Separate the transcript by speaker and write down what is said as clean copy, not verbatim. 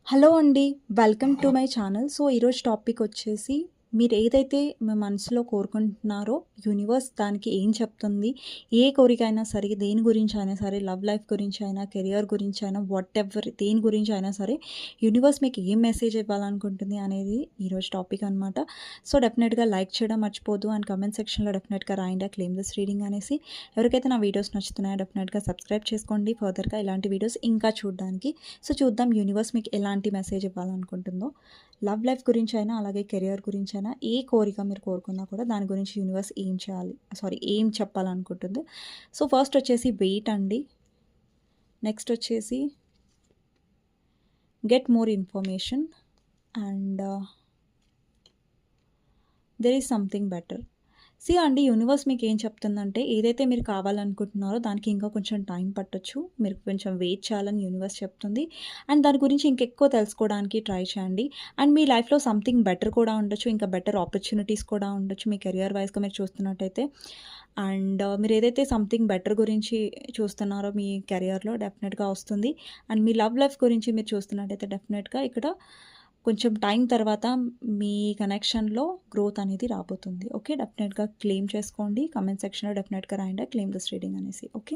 Speaker 1: Hello అండి. Welcome to my channel. So, ఈరోజు topic వచ్చేసి మీరు ఏదైతే మీ మనసులో కోరుకుంటున్నారో యూనివర్స్ దానికి ఏం చెప్తుంది? ఏ కోరికైనా సరే, దేని గురించైనా సరే, లవ్ లైఫ్ గురించైనా, కెరియర్ గురించైనా, వాటెవర్ దేని గురించైనా సరే, యూనివర్స్ మీకు ఏం మెసేజ్ ఇవ్వాలనుకుంటుంది అనేది ఈరోజు టాపిక్ అనమాట. సో, డెఫినెట్‌గా లైక్ చేయడం మర్చిపోద్దు అండ్ కామెంట్ సెక్షన్‌లో డెఫినెట్‌గా రాయండి క్లెయిమ్ దిస్ రీడింగ్ అనేసి. ఎవరికైతే నా వీడియోస్ నచ్చుతున్నాయో డెఫినెట్‌గా సబ్స్క్రైబ్ చేసుకోండి ఫర్దర్‌గా ఇలాంటి వీడియోస్ ఇంకా చూడడానికి. సో చూద్దాం యూనివర్స్ మీకు ఎలాంటి మెసేజ్ ఇవ్వాలనుకుంటుందో. లవ్ లైఫ్ గురించైనా, అలాగే కెరియర్ గురించైనా ఏ కోరిక మీరు కోరుకున్నా కూడా దాని గురించి యూనివర్స్ ఏం చేయాలి ఏం చెప్పాలనుకుంటుందో. సో ఫస్ట్ వచ్చేసి వెయిట్ అండి. నెక్స్ట్ వచ్చేసి get more information and there is something better. అండి యూనివర్స్ మీకు ఏం చెప్తుందంటే ఏదైతే మీరు కావాలనుకుంటున్నారో దానికి ఇంకా కొంచెం టైం పట్టొచ్చు. మీరు కొంచెం వెయిట్ చేయాలని యూనివర్స్ చెప్తుంది. అండ్ దాని గురించి ఇంకెక్కువ తెలుసుకోవడానికి ట్రై చేయండి. అండ్ మీ లైఫ్‌లో సంథింగ్ బెటర్ కూడా ఉండొచ్చు. ఇంకా బెటర్ ఆపర్చునిటీస్ కూడా ఉండొచ్చు మీ కెరియర్ వైస్‌గా మీరు చూస్తున్నట్టయితే. అండ్ మీరు ఏదైతే సంథింగ్ బెటర్ గురించి చూస్తున్నారో మీ కెరియర్‌లో డెఫినెట్‌గా వస్తుంది. అండ్ మీ లవ్ లైఫ్ గురించి మీరు చూస్తున్నట్టయితే డెఫినెట్‌గా ఇక్కడ కొంచెం టైం తర్వాత మీ కనెక్షన్‌లో గ్రోత్ అనేది రాబోతుంది. ఓకే. డెఫినెట్‌గా క్లెయిమ్ చేసుకోండి. కామెంట్ సెక్షన్‌లో డెఫినెట్‌గా రాయండి క్లెయిమ్ దిస్ రీడింగ్ అనేసి. ఓకే.